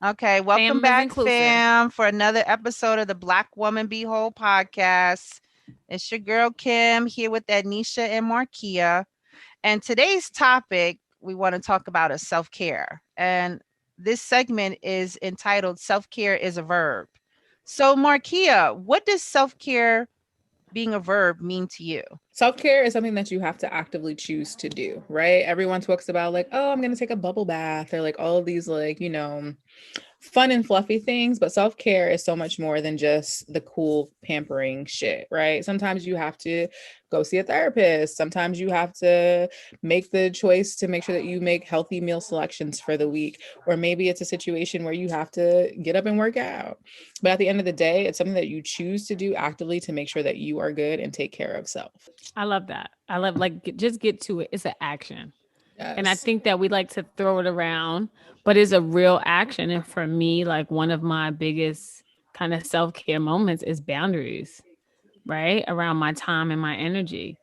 Okay, welcome Fam is back, inclusive. fam, for another episode of the Black Woman Be Whole podcast. It's your girl Kim here with Ednesha and Marquia. And today's topic, we want to talk about is self-care. And this segment is entitled Self-Care is a Verb. So, Marquia, what does self-care being a verb mean to you? Self-care is something that you have to actively choose to do, right? Everyone talks about like, oh, I'm going to take a bubble bath or like all of these like, fun and fluffy things, but self-care is so much more than just the cool pampering shit, right? Sometimes you have to go see a therapist. Sometimes you have to make the choice to make sure that you make healthy meal selections for the week, or maybe it's a situation where you have to get up and work out. But at the end of the day, it's something that you choose to do actively to make sure that you are good and take care of self. I love that. I love just get to it. It's an action. And I Yes. think that we like to throw it around, but it's a real action. And for me, like one of my biggest kind of self-care moments is boundaries, right? Around my time and my energy.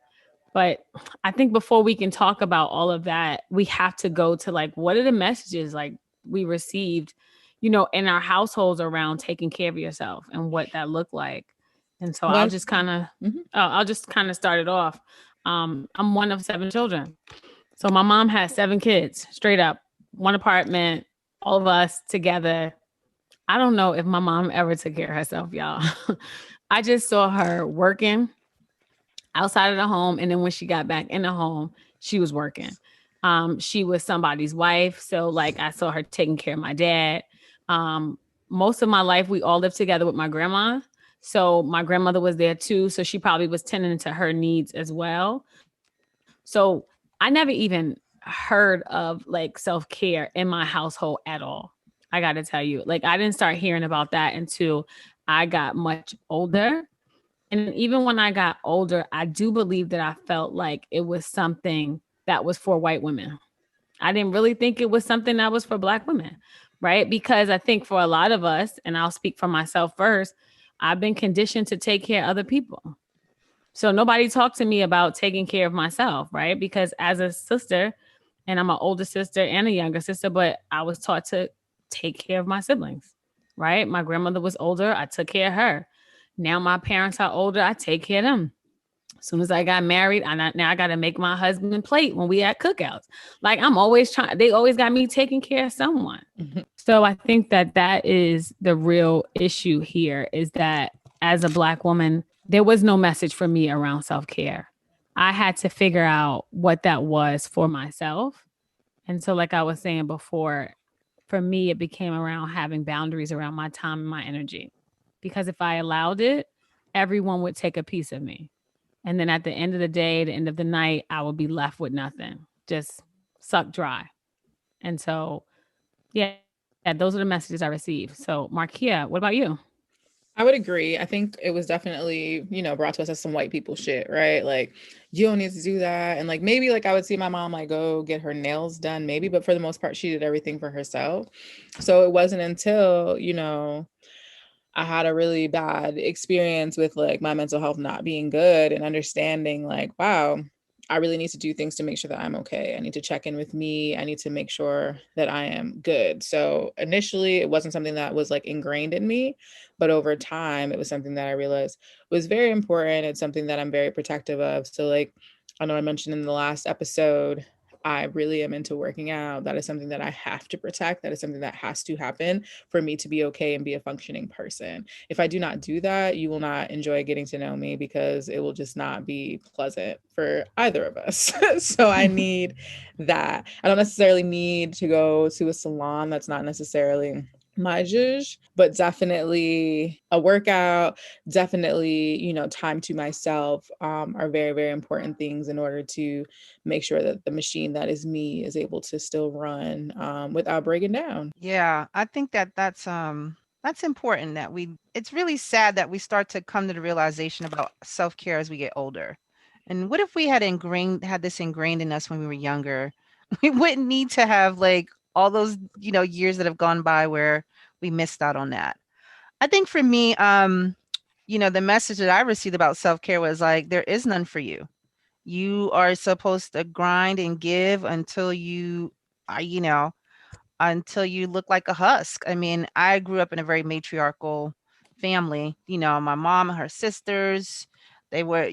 But I think before we can talk about all of that, we have to go to like what are the messages like we received, in our households around taking care of yourself and what that looked like. And so Well, mhm. I'll just kind of start it off. I'm one of 7 children. So my mom has 7 kids, straight up, one apartment, all of us together. I don't know if my mom ever took care of herself, y'all. I just saw her working outside of the home, and then when she got back in the home, she was working. She was somebody's wife, so like I saw her taking care of my dad. Um, Most of my life, we all lived together with my grandma. So my grandmother was there too. So she probably was tending to her needs as well. So I never even heard of like self care in my household at all. I got to tell you, like, I didn't start hearing about that until I got much older. And even when I got older, I do believe that I felt like it was something that was for white women. I didn't really think it was something that was for black women, right? Because I think for a lot of us, and I'll speak for myself first, I've been conditioned to take care of other people. So nobody talked to me about taking care of myself, right? Because as a sister, and I'm an older sister and a younger sister, but I was taught to take care of my siblings, right? My grandmother was older, I took care of her. Now my parents are older, I take care of them. As soon as I got married, now I got to make my husband plate when we at cookouts. Like I'm always trying, they always got me taking care of someone. Mhm. So I think that that is the real issue here is that as a black woman, there was no message for me around self-care. I had to figure out what that was for myself. And so like I was saying before, for me it became around having boundaries around my time and my energy. Because if I allowed it, everyone would take a piece of me. And then at the end of the day, the end of the night, I would be left with nothing, just sucked dry. And so yeah, those are the messages I received. So, Markia, what about you? I would agree. I think it was definitely, brought to us as some white people shit, right? Like, you don't need to do that. And like maybe like I would see my mom like go get her nails done, maybe, but for the most part, she did everything for herself. So it wasn't until, I had a really bad experience with like my mental health not being good and understanding like, wow, I really need to do things to make sure that I'm okay. I need to check in with me. I need to make sure that I am good. So initially, it wasn't something that was like ingrained in me, but over time, it was something that I realized was very important. It's something that I'm very protective of. So, like, I know I mentioned in the last episode, I really am into working out. That is something that I have to protect. That is something that has to happen for me to be okay and be a functioning person. If I do not do that, you will not enjoy getting to know me because it will just not be pleasant for either of us. So I need that. I don't necessarily need to go to a salon. That's not necessarily my zhuzh, but definitely a workout, definitely, time to myself are very, very important things in order to make sure that the machine that is me is able to still run without breaking down. Yeah, I think that that's important that it's really sad that we start to come to the realization about self-care as we get older. And what if we had this ingrained in us when we were younger? We wouldn't need to have like all those, years that have gone by where we missed out on that. I think for me, the message that I received about self-care was like there is none for you. You are supposed to grind and give until you are, until you look like a husk. I mean, I grew up in a very matriarchal family. You know, my mom and her sisters, they were,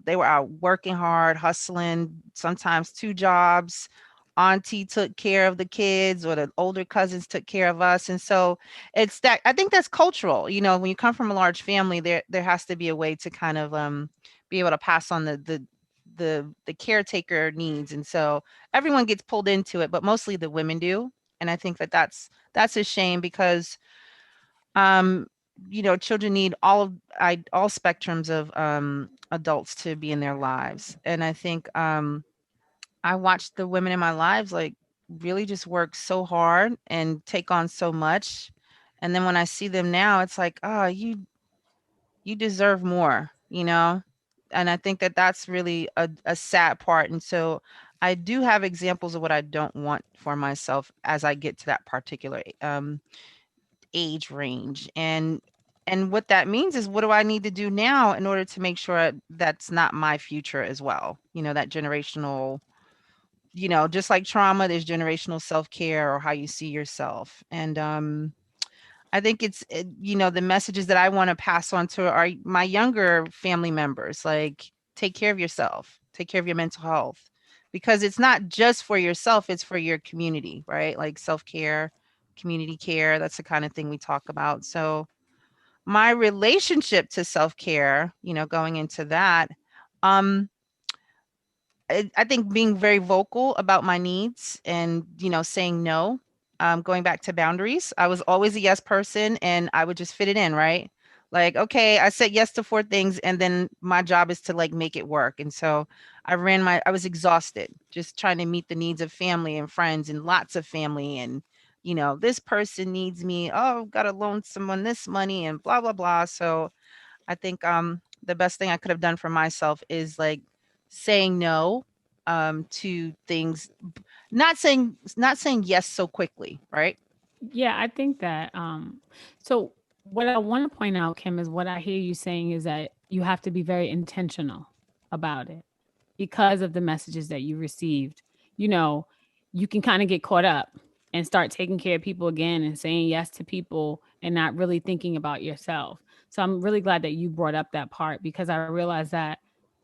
they were out working hard, hustling, sometimes two jobs. Auntie took care of the kids, or the older cousins took care of us. And so it's that, I think that's cultural. You know, when you come from a large family, there has to be a way to kind of be able to pass on the caretaker needs. And so everyone gets pulled into it, but mostly the women do. And I think that that's a shame because um children need all spectrums of adults to be in their lives. And I think I watched the women in my lives like really just work so hard and take on so much. And then when I see them now, it's like, oh, you deserve more, you know? And I think that that's really a sad part. And so I do have examples of what I don't want for myself as I get to that particular age range. And what that means is, what do I need to do now in order to make sure that's not my future as well? You know, that generational, just like trauma, there's generational self-care, or how you see yourself. And I think the messages that I want to pass on to my younger family members, like, take care of yourself, take care of your mental health, because it's not just for yourself, it's for your community, right? Like self-care, community care, that's the kind of thing we talk about. So my relationship to self-care, going into that, um, I think being very vocal about my needs and, saying no, going back to boundaries. I was always a yes person and I would just fit it in, right? Like, okay, I said yes to four things and then my job is to like make it work. And so I was exhausted just trying to meet the needs of family and friends and lots of family. And, this person needs me. Oh, got to loan someone this money and blah, blah, blah. So I think the best thing I could have done for myself is like saying no to things, not saying yes so quickly, right? Yeah, I think that so what I want to point out, Kim, is what I hear you saying is that you have to be very intentional about it because of the messages that you received. You know, you can kind of get caught up and start taking care of people again and saying yes to people and not really thinking about yourself. So I'm really glad that you brought up that part, because I realized that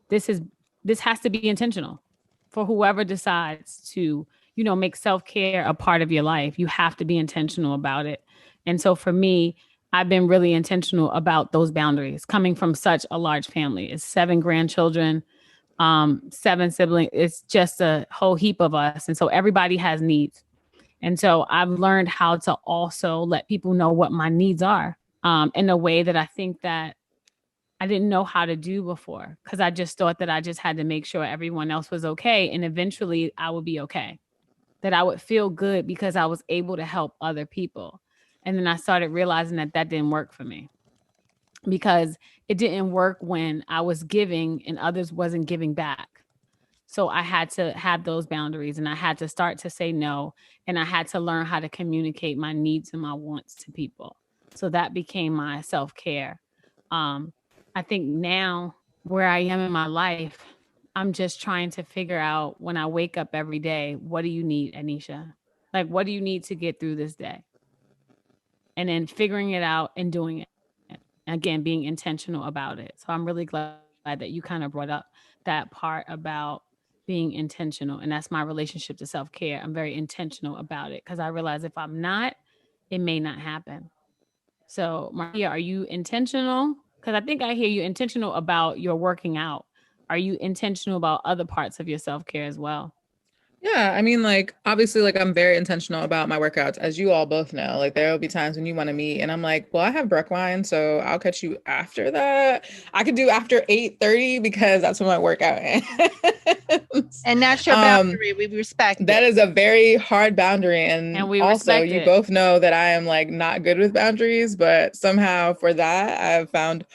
this is this has to be intentional for whoever decides to, make self-care a part of your life. You have to be intentional about it. And so for me, I've been really intentional about those boundaries coming from such a large family. It's 7 grandchildren, 7 siblings. It's just a whole heap of us. And so everybody has needs. And so I've learned how to also let people know what my needs are, in a way that I think that I didn't know how to do before, because I just thought that I just had to make sure everyone else was okay. And eventually I would be okay, that I would feel good because I was able to help other people. And then I started realizing that that didn't work for me, because it didn't work when I was giving and others wasn't giving back. So I had to have those boundaries and I had to start to say no. And I had to learn how to communicate my needs and my wants to people. So that became my self care. Um, I think now, where I am in my life, I'm just trying to figure out, when I wake up every day, what do you need, Ednesha? Like, what do you need to get through this day? And then figuring it out and doing it. Again, being intentional about it. So I'm really glad that you kind of brought up that part about being intentional. And that's my relationship to self care. I'm very intentional about it because I realize if I'm not, it may not happen. So, Marquia, are you intentional? Because I think I hear you intentional about your working out. Are you intentional about other parts of your self care as well? Yeah, I mean, like, obviously, like, I'm very intentional about my workouts, as you all both know. Like, there will be times when you want to meet, and I'm like, well, I have Brooklyn, so I'll catch you after that. I could do after 8:30 because that's when my workout ends. And that's your boundary. We respect That it. is a very hard boundary. And And we also, respect you it. both know that I am like not good with boundaries, but somehow for that, I've found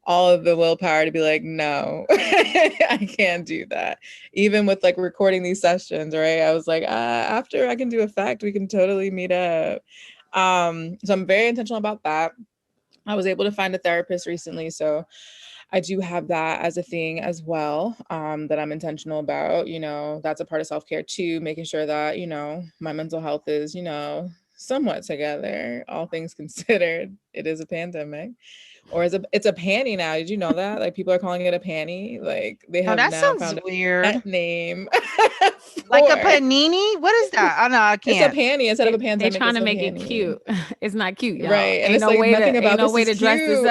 all of the willpower to be like, no, I can't do that. Even with like recording these sessions, right? I was like, after I can do a fact, we can totally meet up. So I'm very intentional about that. I was able to find a therapist recently, so I do have that as a thing as well, that I'm intentional about. That's a part of self-care too, making sure that, my mental health is, somewhat together, all things considered. It is a pandemic. Or it's a panty now. Did you know that? Like, people are calling it a panty. Like, they Oh, have that now sounds found a weird. pet name Like a for panini? What is that? Oh no, I it's a can't. panty instead of a They pandemic. trying It's to a make it panty. cute. It's not cute, y'all. Right. And it's like, nothing Ain't about no this way is to dress this cute.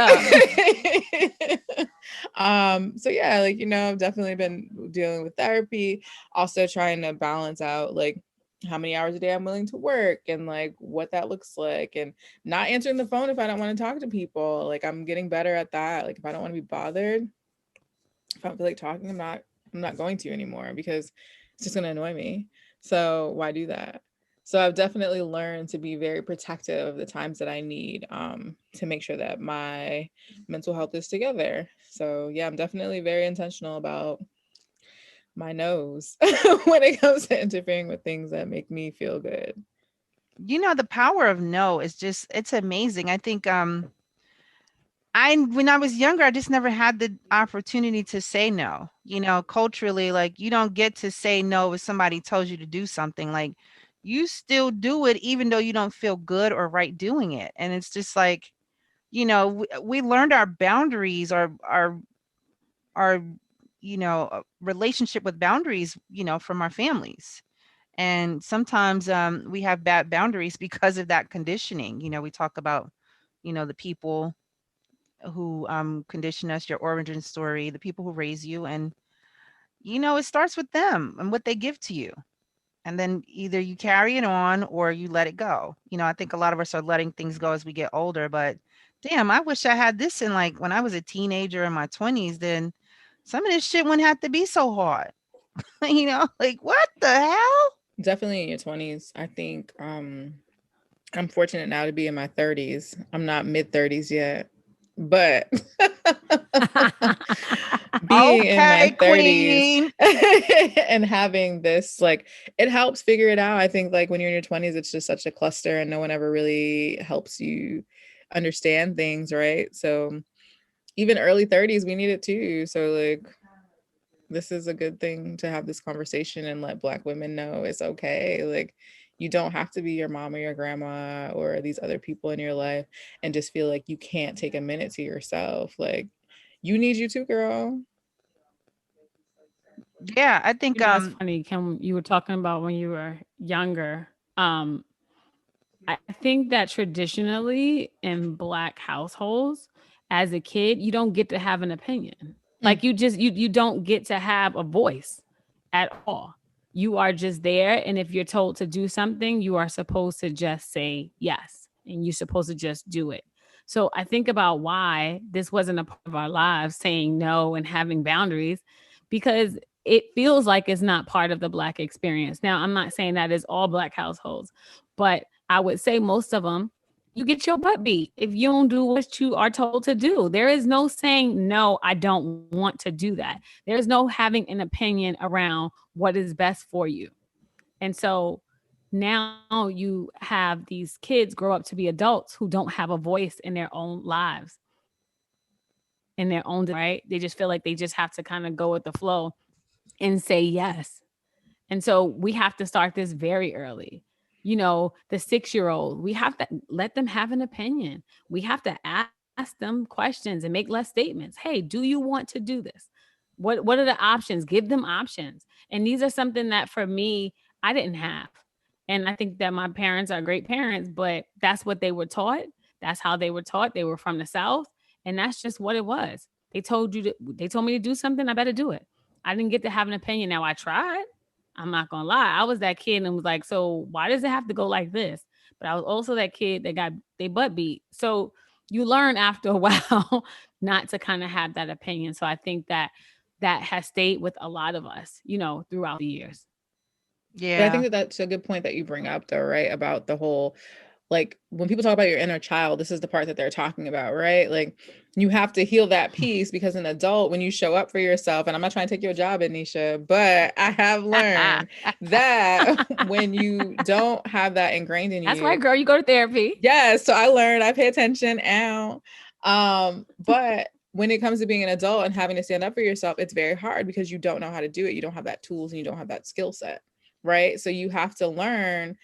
up. So yeah, like, I've definitely been dealing with therapy, also trying to balance out like how many hours a day I'm willing to work and like what that looks like, and not answering the phone if I don't want to talk to people. Like, I'm getting better at that. Like, if I don't want to be bothered, if I don't feel like talking, I'm not going to anymore, because it's just going to annoy me. So why do that? So I've definitely learned to be very protective of the times that I need, to make sure that my mental health is together. So yeah, I'm definitely very intentional about my nose when it comes to interfering with things that make me feel good. The power of no is just, it's amazing. I think when I was younger, I just never had the opportunity to say no. Culturally, like, you don't get to say no if somebody tells you to do something. Like, you still do it even though you don't feel good or right doing it. And it's just like, we learned our boundaries, our relationship with boundaries, from our families. And sometimes we have bad boundaries because of that conditioning. We talk about, the people who condition us, your origin story, the people who raise you. And, it starts with them and what they give to you. And then either you carry it on or you let it go. I think a lot of us are letting things go as we get older, but damn, I wish I had this in, like, when I was a teenager in my 20s, then some of this shit wouldn't have to be so hard. Like, what the hell? Definitely in your 20s. I think I'm fortunate now to be in my 30s. I'm not mid 30s yet, but being in my Okay, 30s queen. and having this, like, it helps figure it out. I think, like, when you're in your 20s, it's just such a cluster and no one ever really helps you understand things, right? So even early 30s, we need it too. So, like, this is a good thing to have this conversation and let Black women know it's okay. Like, you don't have to be your mom or your grandma or these other people in your life and just feel like you can't take a minute to yourself. Like, you need you too, girl. Yeah, I think It's funny. You were talking about when you were younger. I think that traditionally in Black households, as a kid, you don't get to have an opinion. Like, you don't get to have a voice at all. You are just there, and if you're told to do something, you are supposed to just say yes, and you're supposed to just do it. So I think about why this wasn't a part of our lives, saying no and having boundaries, because it feels like it's not part of the Black experience. Now, I'm not saying that is all Black households, but I would say most of them, you get your butt beat if you don't do what you are told to do. There is no saying, no, I don't want to do that. There's no having an opinion around what is best for you. And so now you have these kids grow up to be adults who don't have a voice in their own lives, in their own, right? They just feel like they just have to kind of go with the flow and say yes. And so we have to start this very early. The 6-year-old, we have to let them have an opinion. We have to ask them questions and make less statements. Hey, do you want to do this? What are the options? Give them options. And these are something that for me, I didn't have. And I think that my parents are great parents, but that's what they were taught. That's how they were taught. They were from the South. And that's just what it was. They told me to do something, I better do it. I didn't get to have an opinion. Now I tried. I'm not gonna lie. I was that kid and was like, so why does it have to go like this? But I was also that kid that got they butt beat. So you learn after a while not to kind of have that opinion. So I think that has stayed with a lot of us, throughout the years. But I yeah. think that that's a good point that you bring up, though, right? About the whole, like, when people talk about your inner child, this is the part that they're talking about, right? Like, you have to heal that piece, because an adult, when you show up for yourself, and I'm not trying to take your job, Ednesha, but I have learned that when you don't have that ingrained in That's you, right, girl. You go to therapy. yes. So I learned, I pay attention. But when it comes to being an adult and having to stand up for yourself, it's very hard because you don't know how to do it. You don't have that tools and you don't have that skill set, right? So you have to learn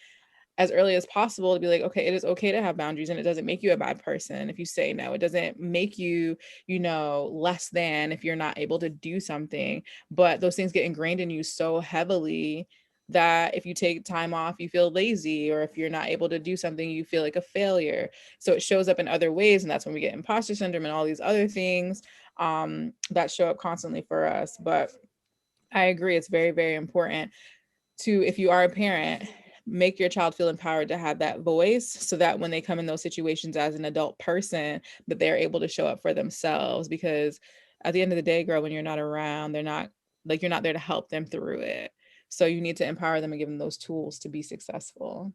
as early as possible to be like, okay, it is okay to have boundaries, and it doesn't make you a bad person if you say no. It doesn't make you, less than if you're not able to do something. But those things get ingrained in you so heavily that if you take time off, you feel lazy, or if you're not able to do something, you feel like a failure. So it shows up in other ways, and that's when we get imposter syndrome and all these other things that show up constantly for us. But I agree, it's very, very important to, if you are a parent, make your child feel empowered to have that voice, so that when they come in those situations as an adult person, that they're able to show up for themselves. Because at the end of the day, girl, when you're not around, you're not there to help them through it. So you need to empower them and give them those tools to be successful.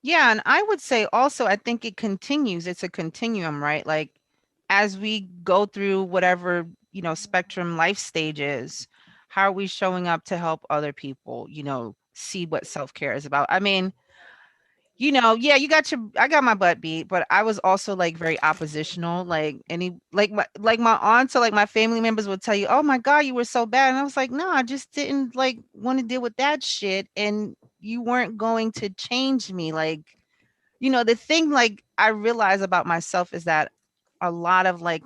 Yeah, and I would say also, I think it continues. It's a continuum, right? Like as we go through whatever, spectrum life stages, how are we showing up to help other people, see what self-care is about? I mean, yeah, I got my butt beat, but I was also like very oppositional. Like my aunts or like my family members would tell you, "Oh my God, you were so bad." And I was like, "No, I just didn't like want to deal with that shit. And you weren't going to change me." Like, the thing like I realize about myself is that a lot of like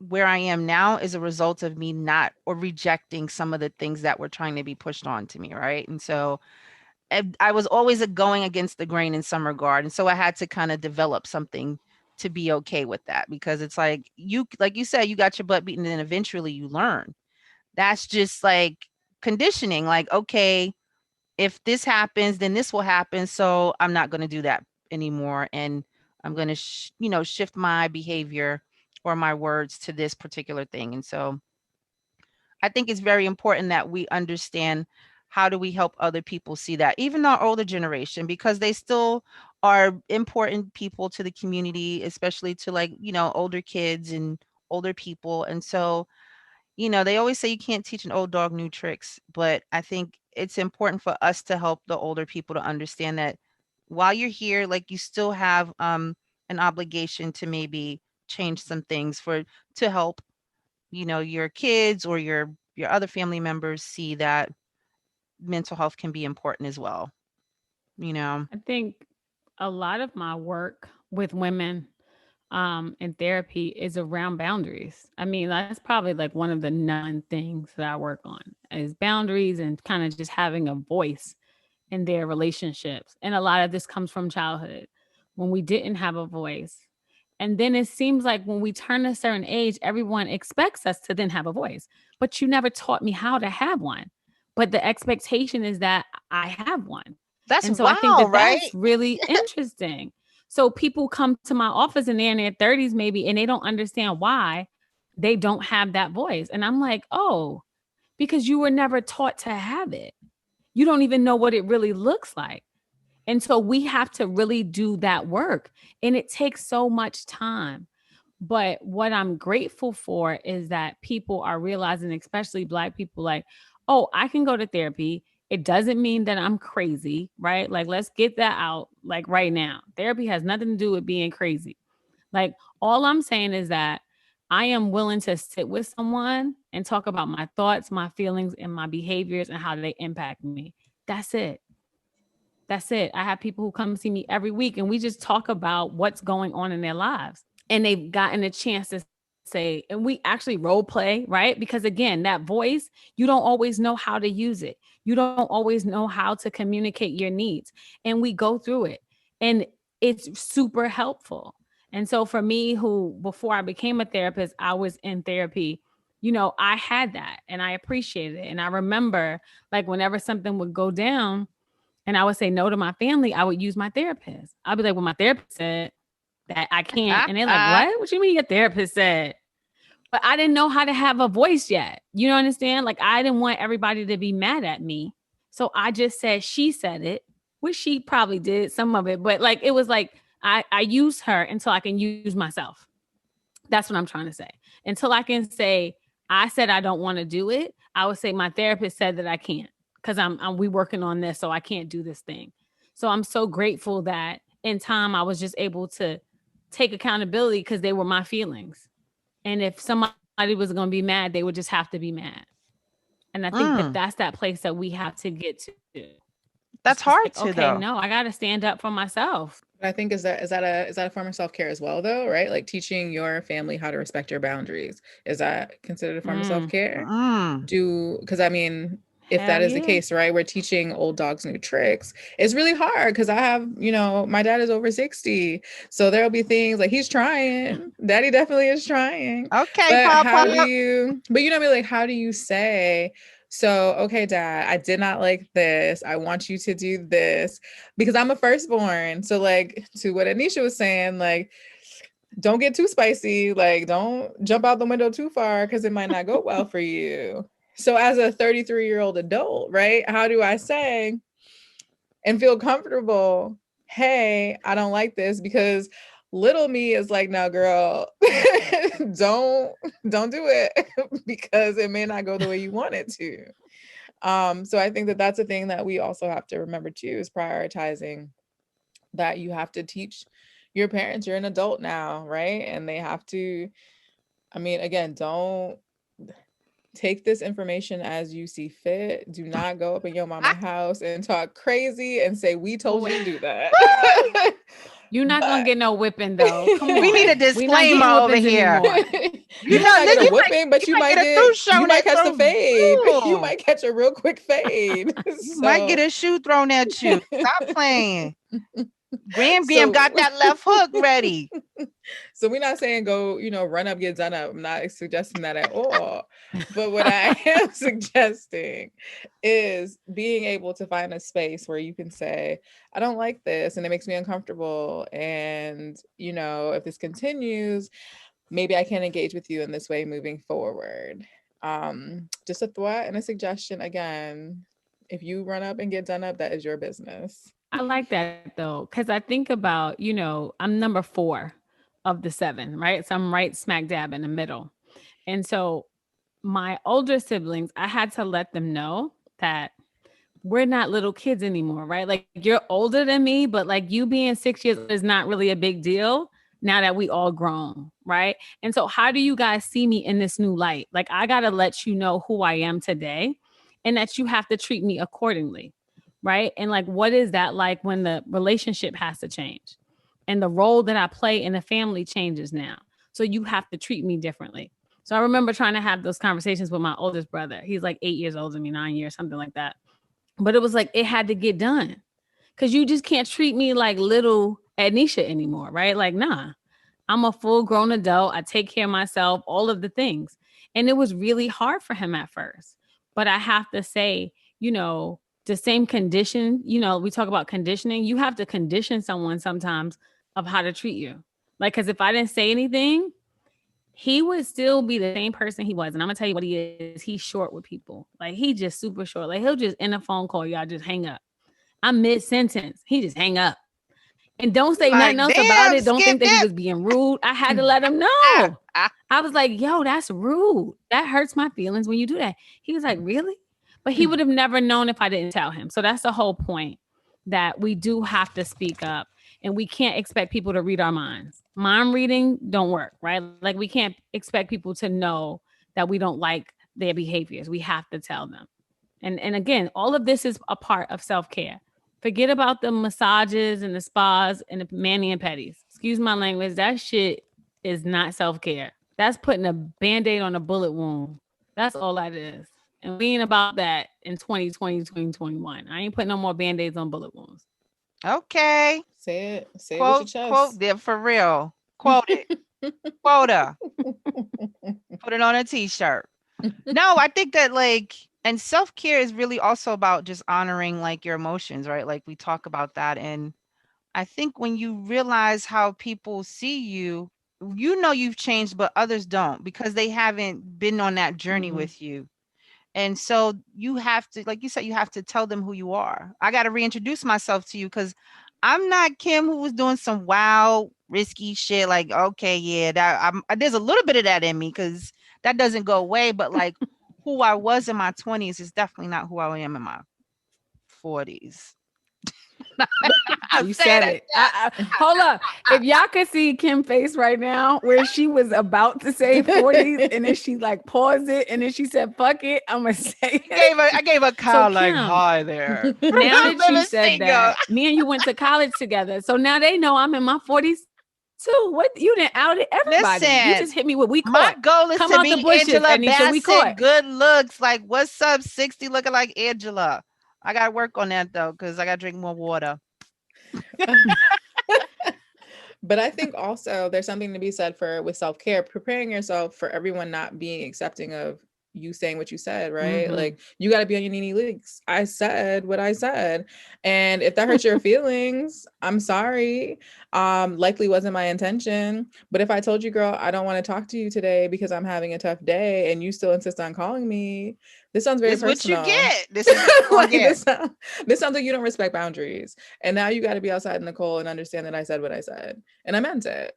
where I am now is a result of me not or rejecting some of the things that were trying to be pushed on to me, right? And so I was always going against the grain in some regard, and so I had to kind of develop something to be okay with that, because it's like you said, you got your butt beaten, and then eventually you learn. That's just like conditioning. Like, okay, if this happens, then this will happen, so I'm not going to do that anymore, and I'm going to shift my behavior or my words to this particular thing. And so I think it's very important that we understand how do we help other people see that, even our older generation, because they still are important people to the community, especially to like, older kids and older people. And so, they always say you can't teach an old dog new tricks, but I think it's important for us to help the older people to understand that while you're here, like you still have an obligation to maybe change some things to help your kids or your other family members see that mental health can be important as well, you know. I think a lot of my work with women in therapy is around boundaries. I mean, that's probably like one of the things that I work on is boundaries and kind of just having a voice in their relationships. And a lot of this comes from childhood when we didn't have a voice. And then it seems like when we turn a certain age, everyone expects us to then have a voice. But you never taught me how to have one. But the expectation is that I have one. That's And so I think that wild, right? that's really interesting. So people come to my office and they're in their 30s maybe, and they don't understand why they don't have that voice. And I'm like, oh, because you were never taught to have it. You don't even know what it really looks like. And so we have to really do that work. And it takes so much time. But what I'm grateful for is that people are realizing, especially Black people, like, oh, I can go to therapy. It doesn't mean that I'm crazy, right? Like, let's get that out like right now. Therapy has nothing to do with being crazy. Like, all I'm saying is that I am willing to sit with someone and talk about my thoughts, my feelings, and my behaviors and how they impact me. That's it. That's it. I have people who come see me every week and we just talk about what's going on in their lives. And they've gotten a chance to say, and we actually role play, right? Because again, that voice, you don't always know how to use it. You don't always know how to communicate your needs. And we go through it. And it's super helpful. And so for me, who before I became a therapist, I was in therapy, I had that and I appreciated it. And I remember like whenever something would go down, and I would say no to my family, I would use my therapist. I'd be like, well, my therapist said that I can't. And they're like, what? What you mean your therapist said? But I didn't know how to have a voice yet. You know understand? Like I didn't want everybody to be mad at me. So I just said, she said it, which she probably did some of it. But like, it was like, I use her until I can use myself. That's what I'm trying to say. Until I can say, I said I don't want to do it. I would say my therapist said that I can't because we working on this, so I can't do this thing. So I'm so grateful that in time I was just able to take accountability because they were my feelings. And if somebody was going to be mad, they would just have to be mad. And I think that Mm. that's that place that we have to get to. It's That's just hard like, to okay, though. no, I got to stand up for myself. I think is that a form of self-care as well though, right? Like teaching your family how to respect your boundaries. Is that considered a form of self-care? Mm. Because I mean, if that Hell is the yeah. case, right, we're teaching old dogs new tricks. It's really hard because I have, my dad is over 60. So there'll be things like he's trying. Daddy definitely is trying. Okay, But Pop how Pop. do you, but you know what I mean? Like, how do you say, so, okay, dad, I did not like this. I want you to do this because I'm a firstborn. So, like, to what Ednesha was saying, like, don't get too spicy. Like, don't jump out the window too far because it might not go well for you. So, as a 33-year-old adult, right, how do I say and feel comfortable? Hey, I don't like this because little me is like, no, girl, don't do it because it may not go the way you want it to. So I think that that's a thing that we also have to remember too, is prioritizing that you have to teach your parents. You're an adult now, right? And they have to, I mean, again, don't take this information as you see fit. Do not go up in your mama house and talk crazy and say, we told you to do that. You're not going to get no whipping though. Come on. We need a We're not disclaimer getting over whippings here. anymore. You might not get a You whooping, but you might get a shoe you thrown might at catch the you. fade. You Ooh. might catch a real quick fade. You might get a shoe thrown at you. Stop playing. Graham got that left hook ready. So we're not saying go, run up, get done up. I'm not suggesting that at all. But what I am suggesting is being able to find a space where you can say, I don't like this and it makes me uncomfortable. And, if this continues, maybe I can engage with you in this way moving forward. Just a thought and a suggestion. Again, if you run up and get done up, that is your business. I like that though, because I think about, I'm number 4 of the 7, right? So I'm right smack dab in the middle. And so my older siblings, I had to let them know that we're not little kids anymore, right? Like you're older than me, but like you being 6 years is not really a big deal now that we all grown, right? And so how do you guys see me in this new light? Like I got to let you know who I am today and that you have to treat me accordingly, right? And like what is that like when the relationship has to change and the role that I play in the family changes now. So you have to treat me differently. So I remember trying to have those conversations with my oldest brother. He's like 8 years older than me, 9 years, something like that. But it was like, it had to get done because you just can't treat me like little Ednesha anymore, right? Like, nah, I'm a full grown adult. I take care of myself, all of the things. And it was really hard for him at first. But I have to say, the same condition, we talk about conditioning. You have to condition someone sometimes of how to treat you. Like, because if I didn't say anything, he would still be the same person he was. And I'm gonna tell you what he is. He's short with people. Like he just super short. Like he'll just end a phone call, y'all just hang up. I'm mid-sentence. He just hang up. And don't say Like, nothing else about damn, it. Don't think skip that he it. was being rude. I had to let him know. I was like, yo, that's rude. That hurts my feelings when you do that. He was like, really? But he would have never known if I didn't tell him. So that's the whole point, that we do have to speak up and we can't expect people to read our minds. Mind reading don't work, right? Like we can't expect people to know that we don't like their behaviors. We have to tell them. And again, all of this is a part of self-care. Forget about the massages and the spas and the mani and pedis. Excuse my language. That shit is not self-care. That's putting a band-aid on a bullet wound. That's all that is. And we ain't about that in 2020, 2021. I ain't putting no more band-aids on bullet wounds. Okay. Say it with your Quote chest. there for real. Quote it. Quota. Put it on a t-shirt. No, I think that and self-care is really also about just honoring like your emotions, right? Like we talk about that. And I think when you realize how people see you, you've changed, but others don't because they haven't been on that journey with you. And so you have to, like you said, you have to tell them who you are. I got to reintroduce myself to you because I'm not Kim who was doing some wild, risky shit. Like, okay, yeah, there's a little bit of that in me because that doesn't go away. But like who I was in my 20s is definitely not who I am in my 40s. You said it. Hold up. If y'all could see Kim's face right now, where she was about to say 40s, and then she like paused it, and then she said, "Fuck it, I'm gonna say it." I gave a Kyle like, Kim, hi there. now that you Little said single. that, me and you went to college together, so now they know I'm in my 40s too. What, you didn't out it everybody? You Listen, just hit me with we my caught. goal is Come to out the be bushes, Angela Ednesha. We Bassett. caught. Good looks. Like, what's up, 60 looking like Angela? I got to work on that, though, because I got to drink more water. But I think also there's something to be said for with self-care, preparing yourself for everyone not being accepting of you saying what you said, right? Mhm. Like, you got to be on your knee leaks. I said what I said. And if that hurts your feelings, I'm sorry. Likely wasn't my intention. But if I told you, girl, I don't want to talk to you today because I'm having a tough day, and you still insist on calling me, this sounds very This is what you personal. get. This is what you Like, get. this sounds like you don't respect boundaries. And now you got to be outside in the cold and understand that I said what I said. And I meant it.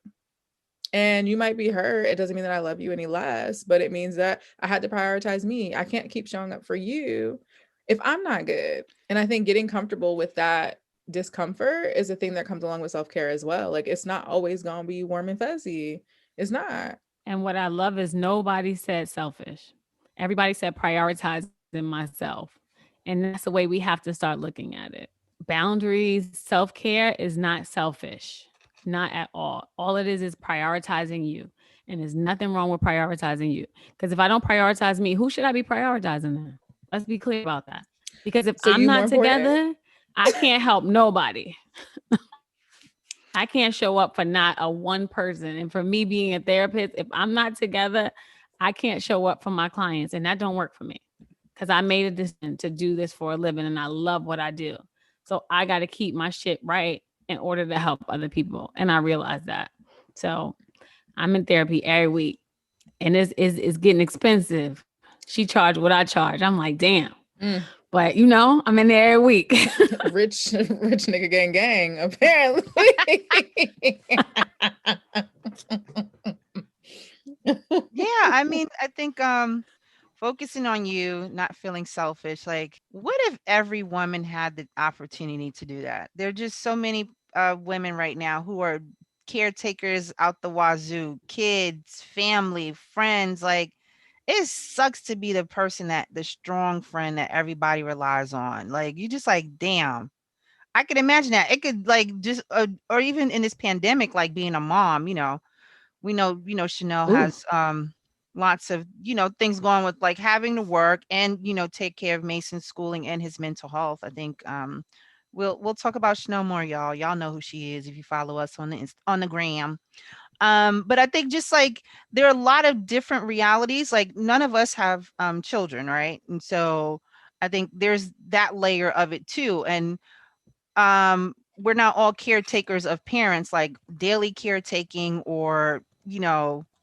And you might be hurt. It doesn't mean that I love you any less, but it means that I had to prioritize me. I can't keep showing up for you if I'm not good. And I think getting comfortable with that discomfort is a thing that comes along with self-care as well. Like, it's not always going to be warm and fuzzy. It's not. And what I love is nobody said selfish. Everybody said prioritizing myself. And that's the way we have to start looking at it. Boundaries, self-care is not selfish, not at all. All it is prioritizing you. And there's nothing wrong with prioritizing you. Because if I don't prioritize me, who should I be prioritizing then? Let's be clear about that. Because if So I'm you more not important? together, I can't help nobody. I can't show up for not a one person. And for me being a therapist, if I'm not together, I can't show up for my clients. And that don't work for me because I made a decision to do this for a living and I love what I do. So I got to keep my shit right in order to help other people. And I realize that. So I'm in therapy every week and it's getting expensive. She charged what I charge. I'm like, damn. But I'm in there every week. Rich nigga gang, apparently. Yeah, I mean, I think focusing on you, not feeling selfish. Like, what if every woman had the opportunity to do that? There are just so many women right now who are caretakers out the wazoo, kids, family, friends. Like, it sucks to be the person the strong friend that everybody relies on. Like, you just like, damn. I could imagine that. It could like just, or even in this pandemic, like being a mom, we know, Chanel Ooh. has lots of, things going with like having to work and, take care of Mason's schooling and his mental health. I think we'll talk about Chanel more, y'all. Y'all know who she is if you follow us on on the gram. But I think just like there are a lot of different realities. Like none of us have children, right? And so I think there's that layer of it too. And we're not all caretakers of parents, like daily caretaking or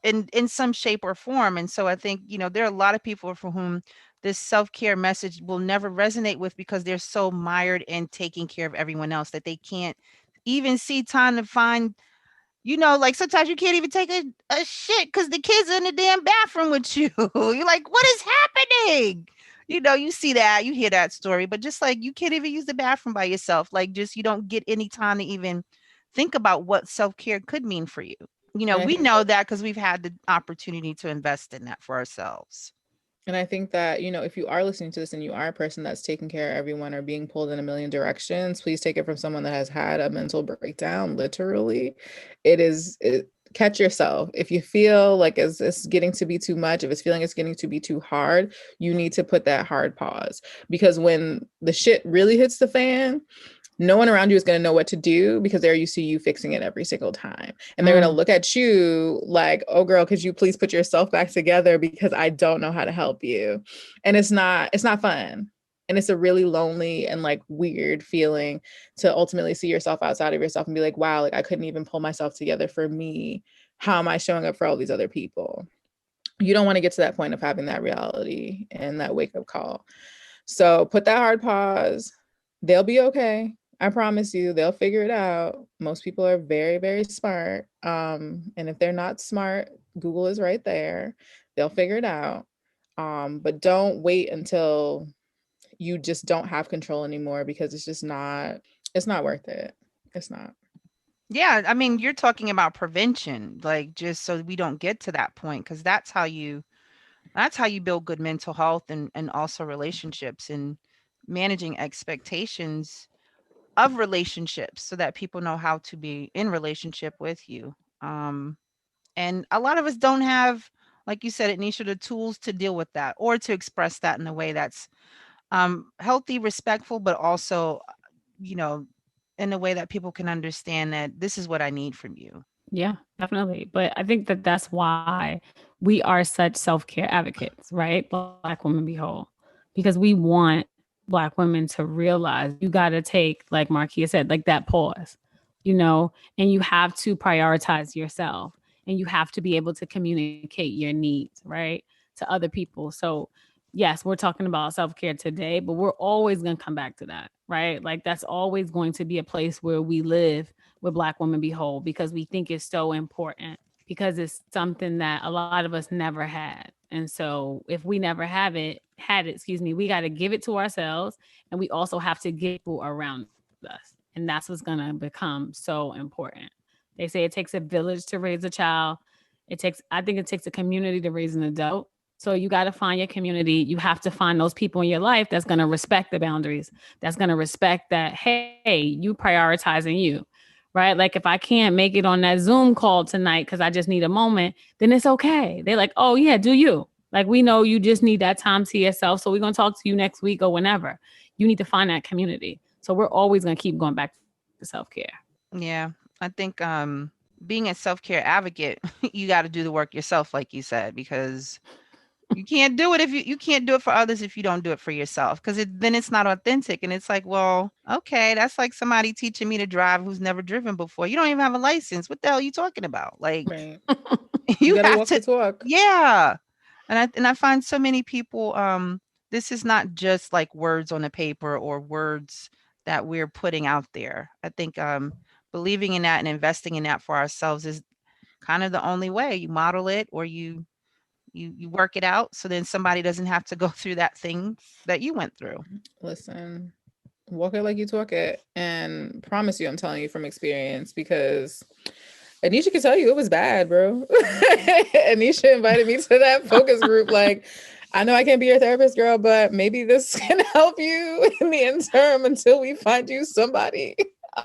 in some shape or form. And so I think there are a lot of people for whom this self-care message will never resonate with because they're so mired in taking care of everyone else that they can't even see time to find, like sometimes you can't even take a shit because the kids are in the damn bathroom with you. You're like, what is happening? You see that, you hear that story, but just like you can't even use the bathroom by yourself. Like just you don't get any time to even think about what self-care could mean for you. We know that because we've had the opportunity to invest in that for ourselves. And I think that, if you are listening to this and you are a person that's taking care of everyone or being pulled in a million directions, please take it from someone that has had a mental breakdown, literally. Catch yourself. If you feel like it's getting to be too much, if it's feeling it's getting to be too hard, you need to put that hard pause. Because when the shit really hits the fan, no one around you is going to know what to do because they're used to you fixing it every single time. And they're going to look at you like, oh girl, could you please put yourself back together because I don't know how to help you. And it's not fun. And it's a really lonely and like weird feeling to ultimately see yourself outside of yourself and be like, wow, like I couldn't even pull myself together for me. How am I showing up for all these other people? You don't want to get to that point of having that reality and that wake up call. So put that hard pause. They'll be okay. I promise you, they'll figure it out. Most people are very, very smart. And if they're not smart, Google is right there. They'll figure it out. But don't wait until you just don't have control anymore because it's It's not worth it. It's not. Yeah, I mean, you're talking about prevention, like just so we don't get to that point, because that's how you build good mental health and also relationships and managing expectations of relationships so that people know how to be in relationship with you. Um, and a lot of us don't have, like you said, Ednesha, the tools to deal with that or to express that in a way that's healthy, respectful, but also, you know, in a way that people can understand that this is what I need from you. Yeah, definitely. But I think that that's why we are such self care advocates, right? Black women be whole, because we want Black women to realize you got to take, like Marquia said, like that pause, and you have to prioritize yourself and you have to be able to communicate your needs, right, to other people. So, yes, we're talking about self care today, but we're always going to come back to that, right? Like, that's always going to be a place where we live with Black women be whole, because we think it's so important, because it's something that a lot of us never had. And so if we never we got to give it to ourselves, and we also have to give people around us. And that's what's going to become so important. They say it takes a village to raise a child. I think it takes a community to raise an adult. So you got to find your community. You have to find those people in your life that's going to respect the boundaries, that's going to respect that, hey, you prioritizing you, right? Like if I can't make it on that Zoom call tonight because I just need a moment, then it's okay. They're like, oh, yeah, do you. Like, we know you just need that time to yourself. So we're going to talk to you next week or whenever. You need to find that community. So we're always going to keep going back to self care. Yeah, I think being a self-care advocate, you got to do the work yourself, like you said, because you can't do it if you can't do it for others if you don't do it for yourself, because then it's not authentic, and it's like, well, okay, that's like somebody teaching me to drive who's never driven before. You don't even have a license. What the hell are you talking about? Like, Right. You you gotta have walk the to, talk. yeah. And I find so many people, this is not just like words on a paper or words that we're putting out there. I think believing in that and investing in that for ourselves is kind of the only way. You model it, or you work it out, so then somebody doesn't have to go through that thing that you went through. Listen, walk it like you talk it, and promise you, I'm telling you from experience, because Anisha can tell you it was bad, bro. Anisha invited me to that focus group. Like, I know I can't be your therapist, girl, but maybe this can help you in the interim until we find you somebody.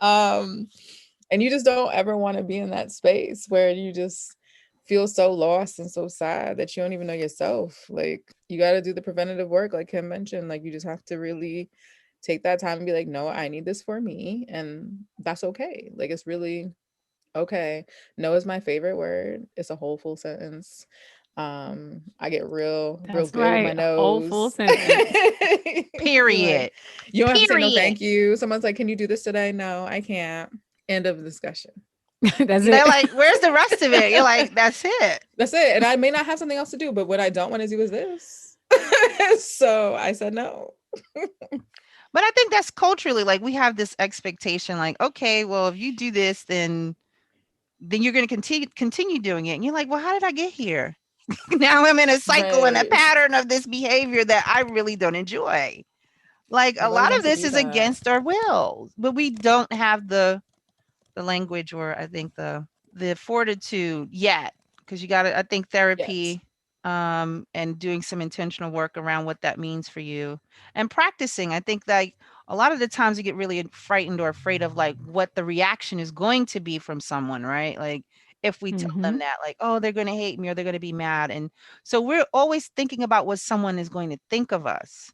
Um, and you just don't ever want to be in that space where you just feel so lost and so sad that you don't even know yourself. Like, you got to do the preventative work, like Kim mentioned. Like, you just have to really take that time and be like, no, I need this for me, and that's okay. Like, it's really okay. No is my favorite word. It's a whole full sentence. I get real That's good with right. my Whole full nose. sentence. You're like, Period. you don't have to say no Period. thank you. Someone's like, can you do this today? No, I can't. End of discussion. That's They're it. like, where's the rest of it? You're like, that's it. That's it. And I may not have something else to do, but what I don't want to do is this. So I said no. But I think that's culturally, like, we have this expectation, like, okay, well, if you do this, then you're going to continue doing it, and you're like, well, how did I get here? Now I'm in a cycle and a Right. pattern of this behavior that I really don't enjoy. Like, a Nobody lot of wants to this be is that. against our will, but we don't have the language, or I think the fortitude yet, because you got to, I think Yet. therapy and doing some intentional work around what that means for you, and practicing. I think like a lot of the times you get really frightened or afraid of like what the reaction is going to be from someone, right? Like, if we tell them Mm-hmm. that, like, oh, they're going to hate me or they're going to be mad, and so we're always thinking about what someone is going to think of us,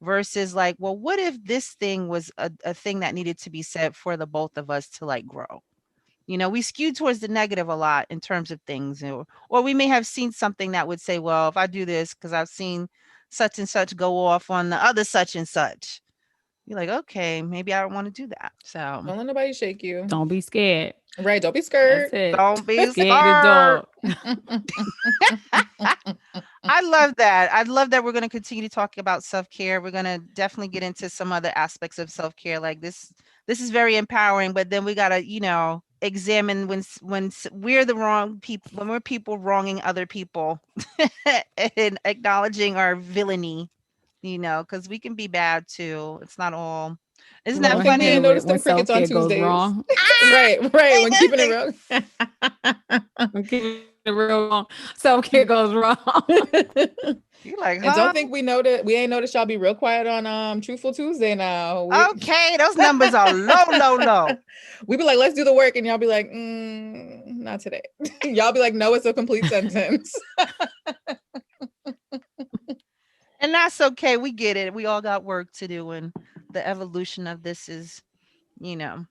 versus like, well, what if this thing was a thing that needed to be said for the both of us to like grow. We skew towards the negative a lot in terms of things, or we may have seen something that would say, well, if I do this because I've seen such and such go off on the other such and such, you're like, okay, maybe I don't want to do that. So Don't let nobody shake you. Don't be scared. Right. Don't be That's scared. it. don't be Scared the scared. dog. I love that. I love that we're going to continue to talk about self-care. We're going to definitely get into some other aspects of self-care. Like this is very empowering, but then we got to, examine we're the wrong people, when we're people wronging other people and acknowledging our villainy, because we can be bad too. It's not all Isn't I that don't think we ain't funny? noticed When them crickets on self-care goes Tuesdays. wrong. Right. When keeping it real. When keeping it real wrong. Self-care goes wrong. You like, And don't huh? think we ain't noticed y'all be real quiet on Truthful Tuesday now. Okay, those numbers are low, low, low. We be like, let's do the work, and y'all be like, not today. Y'all be like, no, it's a complete sentence. And that's okay. We get it. We all got work to do, and the evolution of this is, you know,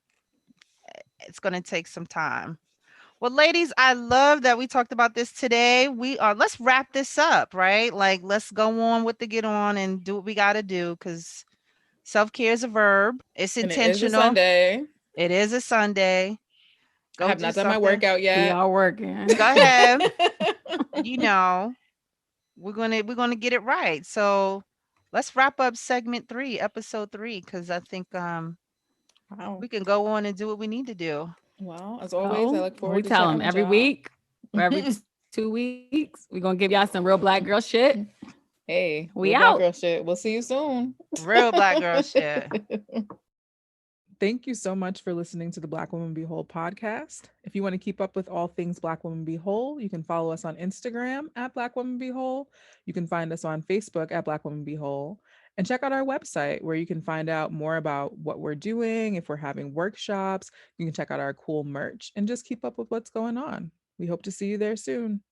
it's going to take some time. Well, ladies, I love that we talked about this today. Let's wrap this up, right? Like, let's go on with the get on and do what we got to do, because self-care is a verb. It's And it is a intentional. Sunday. It is a Sunday. I have do not done my something. workout We yet. are working. Go ahead. You know, we're gonna get it right. So let's wrap up segment 3, episode 3, because I think Wow. we can go on and do what we need to do. Well, as always, I look forward we to tell chatting them with every y'all. week or every 2 weeks. We're gonna give y'all some real black girl shit. Hey, We real black out. girl shit. We'll see you soon. Real black girl shit. Thank you so much for listening to the Black Women Be Whole podcast. If you want to keep up with all things Black Women Be Whole, you can follow us on Instagram at Black Women Be Whole. You can find us on Facebook at Black Women Be Whole. And check out our website where you can find out more about what we're doing. If we're having workshops, you can check out our cool merch and just keep up with what's going on. We hope to see you there soon.